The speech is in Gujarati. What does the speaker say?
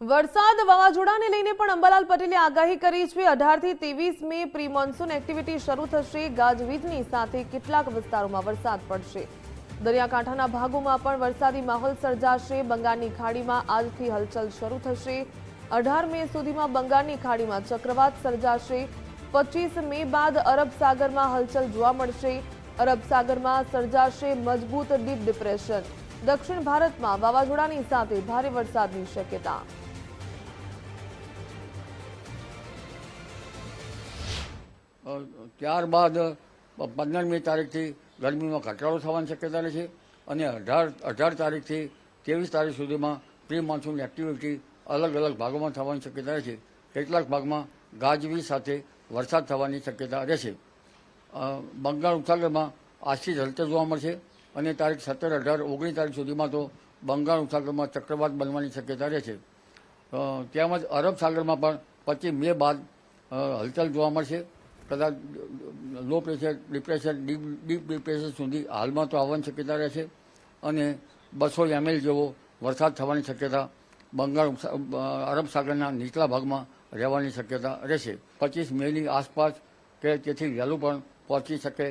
વરસાદ વાવાઝોડાને લઈને પણ અંબાલાલ પટેલે આગાહી કરી છે। 18 થી 23 મે પ્રી મોન્સૂન એક્ટિવિટી શરૂ થશે। ગાજવીજની સાથે કેટલાક વિસ્તારોમાં વરસાદ પડશે। દરિયાકાંઠાના ભાગોમાં પણ વરસાદી માહોલ સર્જાશે। બંગાળની ખાડીમાં આજથી હલચલ શરૂ થશે। 18 મે સુધીમાં બંગાળની ખાડીમાં ચક્રવાત સર્જાશે। 25 મે બાદ અરબ સાગરમાં હલચલ જોવા મળશે। અરબ સાગરમાં સર્જાશે મજબૂત ડીપ ડિપ્રેશન। દક્ષિણ ભારતમાં વાવાઝોડાની સાથે ભારે વરસાદની શક્યતા। ત્યારબાદ 15મી તારીખથી ગરમીમાં ઘટાડો થવાની શક્યતા રહે છે અને 18 તારીખથી 23 તારીખ સુધીમાં પ્રી મોન્સૂન એક્ટિવિટી અલગ અલગ ભાગોમાં થવાની શક્યતા રહે છે। કેટલાક ભાગમાં ગાજવીજ સાથે વરસાદ થવાની શક્યતા રહેશે। બંગાળ ઉપસાગરમાં આજથી જ હલચલ જોવા મળશે અને તારીખ 17, 18, 19 તારીખ સુધીમાં તો બંગાળ ઉપસાગરમાં ચક્રવાત બનવાની શક્યતા રહેશે। તેમજ અરબ સાગરમાં પણ 25 મે બાદ હલચલ જોવા મળશે। કદાચ low pressure, depression, deep depression સુધી હાલમાં તો આવવાની શક્યતા રહેશે અને 200 ml જેવો વરસાદ થવાની શક્યતા બંગાળ અરબ સાગરના નીચલા ભાગમાં રહેવાની શક્યતા રહેશે। 25 મેની આસપાસ કે તેથી વહેલું પણ પહોંચી શકે